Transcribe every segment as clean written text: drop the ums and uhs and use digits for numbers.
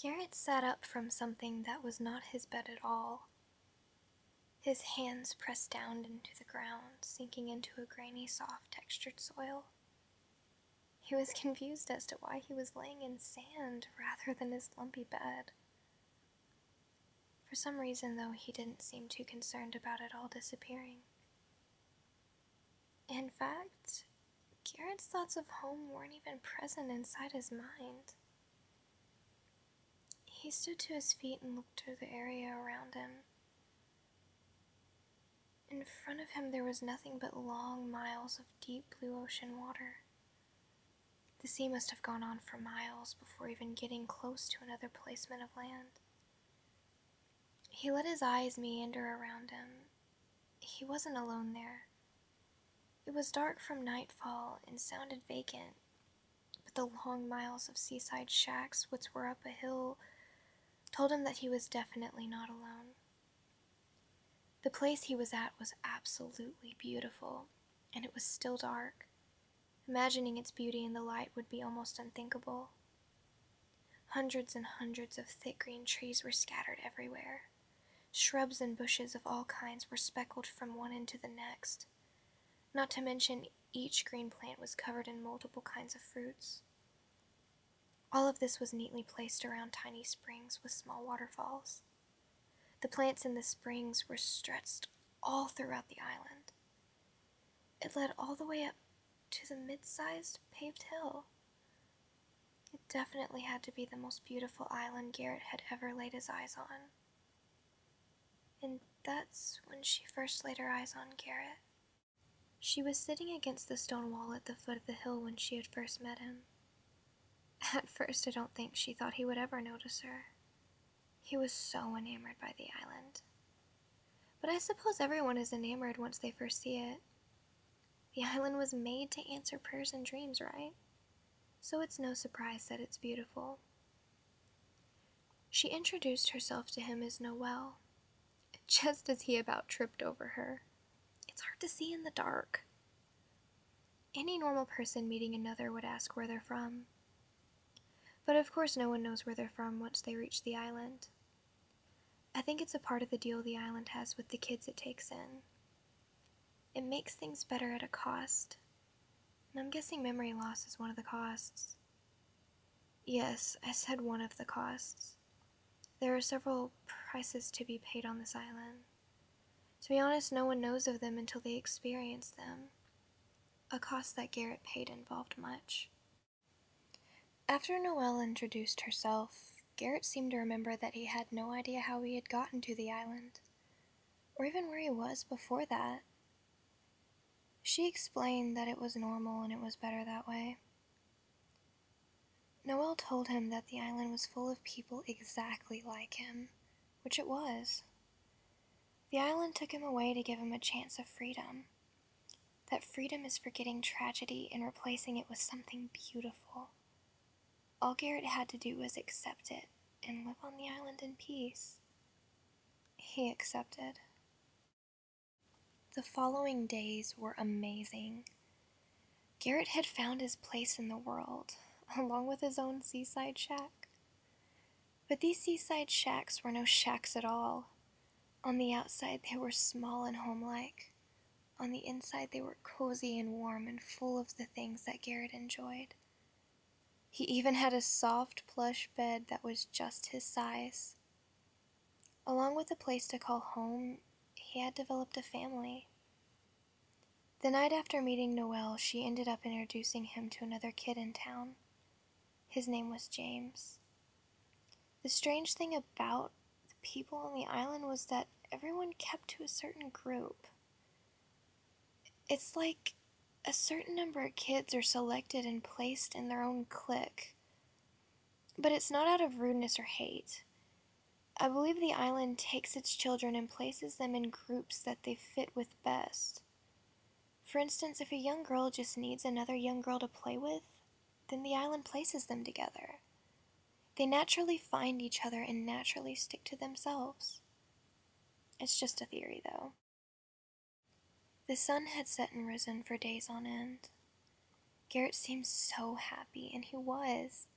Garrett sat up from something that was not his bed at all. His hands pressed down into the ground, sinking into a grainy, soft, textured soil. He was confused as to why he was laying in sand rather than his lumpy bed. For some reason, though, he didn't seem too concerned about it all disappearing. In fact, Garrett's thoughts of home weren't even present inside his mind. He stood to his feet and looked through the area around him. In front of him there was nothing but long miles of deep blue ocean water. The sea must have gone on for miles before even getting close to another placement of land. He let his eyes meander around him. He wasn't alone there. It was dark from nightfall and sounded vacant, but the long miles of seaside shacks which were up a hill told him that he was definitely not alone. The place he was at was absolutely beautiful, and it was still dark. Imagining its beauty in the light would be almost unthinkable. Hundreds and hundreds of thick green trees were scattered everywhere. Shrubs and bushes of all kinds were speckled from one end to the next. Not to mention, each green plant was covered in multiple kinds of fruits. All of this was neatly placed around tiny springs with small waterfalls. The plants in the springs were stretched all throughout the island. It led all the way up to the mid-sized paved hill. It definitely had to be the most beautiful island Garrett had ever laid his eyes on. And that's when she first laid her eyes on Garrett. She was sitting against the stone wall at the foot of the hill when she had first met him. At first, I don't think she thought he would ever notice her. He was so enamored by the island. But I suppose everyone is enamored once they first see it. The island was made to answer prayers and dreams, right? So it's no surprise that it's beautiful. She introduced herself to him as Noelle, just as he about tripped over her. It's hard to see in the dark. Any normal person meeting another would ask where they're from. But of course no one knows where they're from once they reach the island. I think it's a part of the deal the island has with the kids it takes in. It makes things better at a cost. And I'm guessing memory loss is one of the costs. Yes, I said one of the costs. There are several prices to be paid on this island. To be honest, no one knows of them until they experience them. A cost that Garrett paid involved much. After Noelle introduced herself, Garrett seemed to remember that he had no idea how he had gotten to the island, or even where he was before that. She explained that it was normal and it was better that way. Noelle told him that the island was full of people exactly like him, which it was. The island took him away to give him a chance of freedom. That freedom is forgetting tragedy and replacing it with something beautiful. All Garrett had to do was accept it and live on the island in peace. He accepted. The following days were amazing. Garrett had found his place in the world, along with his own seaside shack. But these seaside shacks were no shacks at all. On the outside they were small and homelike. On the inside they were cozy and warm and full of the things that Garrett enjoyed. He even had a soft plush bed that was just his size. Along with a place to call home, he had developed a family. The night after meeting Noelle, she ended up introducing him to another kid in town. His name was James. The strange thing about the people on the island was that everyone kept to a certain group. It's like a certain number of kids are selected and placed in their own clique. But it's not out of rudeness or hate. I believe the island takes its children and places them in groups that they fit with best. For instance, if a young girl just needs another young girl to play with, then the island places them together. They naturally find each other and naturally stick to themselves. It's just a theory, though. The sun had set and risen for days on end. Garrett seemed so happy, and he was.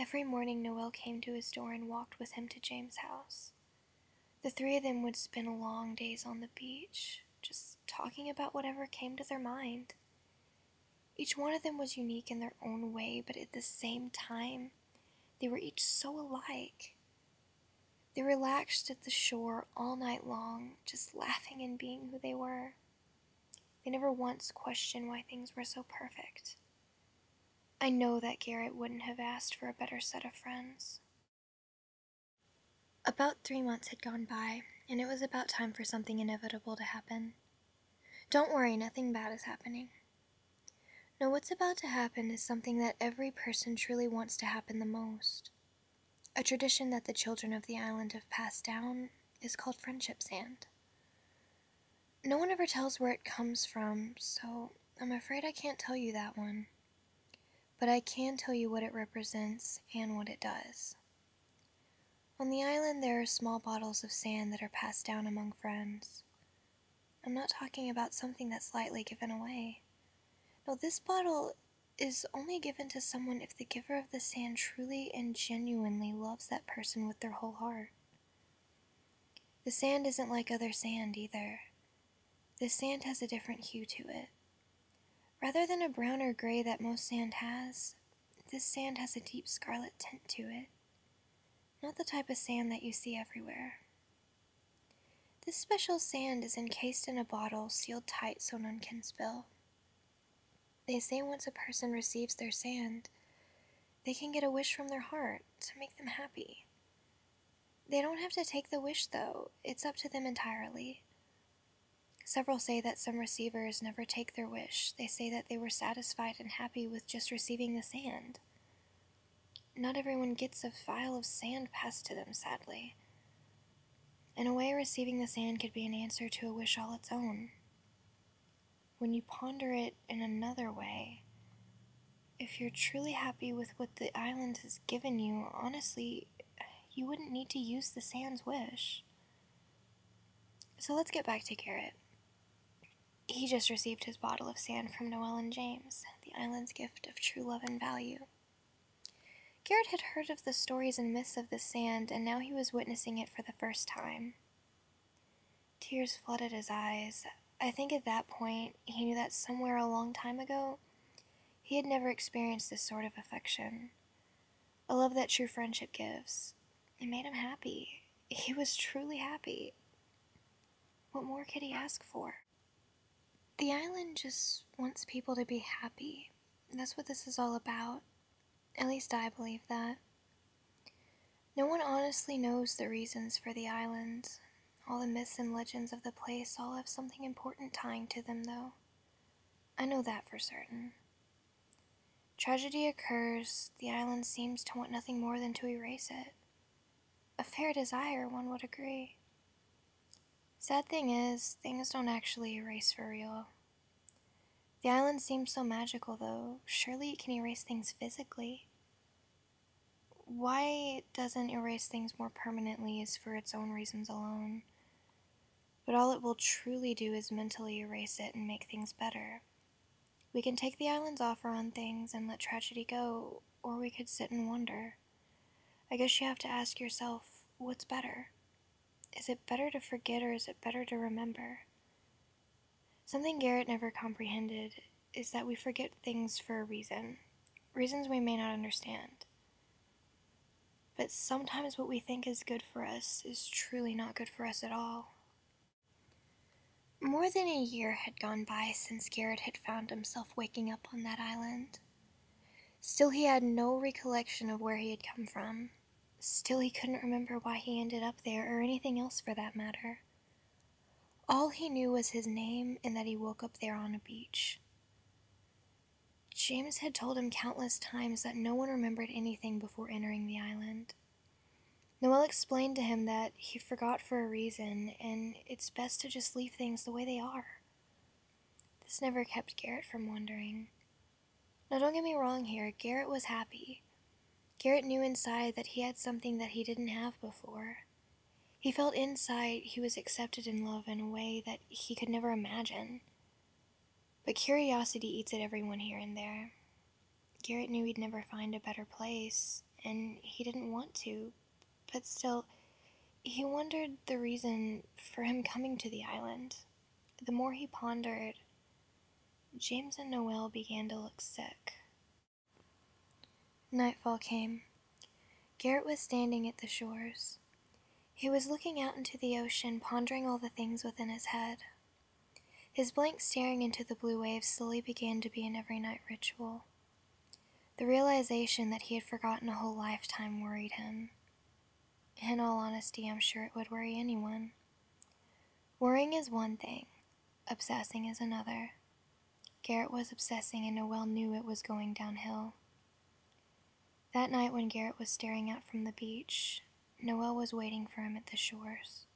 Every morning Noel came to his door and walked with him to James' house. The three of them would spend long days on the beach, just talking about whatever came to their mind. Each one of them was unique in their own way, but at the same time, they were each so alike. They relaxed at the shore all night long, just laughing and being who they were. They never once questioned why things were so perfect. I know that Garrett wouldn't have asked for a better set of friends. About 3 months had gone by, and it was about time for something inevitable to happen. Don't worry, nothing bad is happening. No, what's about to happen is something that every person truly wants to happen the most. A tradition that the children of the island have passed down is called friendship sand. No one ever tells where it comes from, so I'm afraid I can't tell you that one. But I can tell you what it represents and what it does. On the island, there are small bottles of sand that are passed down among friends. I'm not talking about something that's lightly given away. No, this bottle is only given to someone if the giver of the sand truly and genuinely loves that person with their whole heart. The sand isn't like other sand either. This sand has a different hue to it. Rather than a brown or gray that most sand has, this sand has a deep scarlet tint to it. Not the type of sand that you see everywhere. This special sand is encased in a bottle sealed tight so none can spill. They say once a person receives their sand, they can get a wish from their heart to make them happy. They don't have to take the wish though, it's up to them entirely. Several say that some receivers never take their wish. They say that they were satisfied and happy with just receiving the sand. Not everyone gets a vial of sand passed to them, sadly. In a way, receiving the sand could be an answer to a wish all its own. When you ponder it in another way, if you're truly happy with what the island has given you, honestly, you wouldn't need to use the sand's wish. So let's get back to Garrett. He just received his bottle of sand from Noel and James, the island's gift of true love and value. Garrett had heard of the stories and myths of the sand, and now he was witnessing it for the first time. Tears flooded his eyes. I think at that point, he knew that somewhere a long time ago, he had never experienced this sort of affection. A love that true friendship gives. It made him happy. He was truly happy. What more could he ask for? The island just wants people to be happy. That's what this is all about. At least I believe that. No one honestly knows the reasons for the island. All the myths and legends of the place all have something important tying to them, though. I know that for certain. Tragedy occurs, the island seems to want nothing more than to erase it. A fair desire, one would agree. Sad thing is, things don't actually erase for real. The island seems so magical, though. Surely it can erase things physically. Why it doesn't erase things more permanently is for its own reasons alone. But all it will truly do is mentally erase it and make things better. We can take the island's offer on things and let tragedy go, or we could sit and wonder. I guess you have to ask yourself, what's better? Is it better to forget or is it better to remember? Something Garrett never comprehended is that we forget things for a reason. Reasons we may not understand. But sometimes what we think is good for us is truly not good for us at all. More than a year had gone by since Garrett had found himself waking up on that island. Still, he had no recollection of where he had come from. Still, he couldn't remember why he ended up there, or anything else for that matter. All he knew was his name and that he woke up there on a beach. James had told him countless times that no one remembered anything before entering the island. Noel explained to him that he forgot for a reason, and it's best to just leave things the way they are. This never kept Garrett from wondering. Now don't get me wrong here, Garrett was happy. Garrett knew inside that he had something that he didn't have before. He felt inside he was accepted in love in a way that he could never imagine. But curiosity eats at everyone here and there. Garrett knew he'd never find a better place, and he didn't want to, but still, he wondered the reason for him coming to the island. The more he pondered, James and Noelle began to look sick. Nightfall came. Garrett was standing at the shores. He was looking out into the ocean, pondering all the things within his head. His blank staring into the blue waves slowly began to be an every night ritual. The realization that he had forgotten a whole lifetime worried him. In all honesty, I'm sure it would worry anyone. Worrying is one thing, obsessing is another. Garrett was obsessing, and Noelle knew it was going downhill. That night when Garrett was staring out from the beach, Noelle was waiting for him at the shores.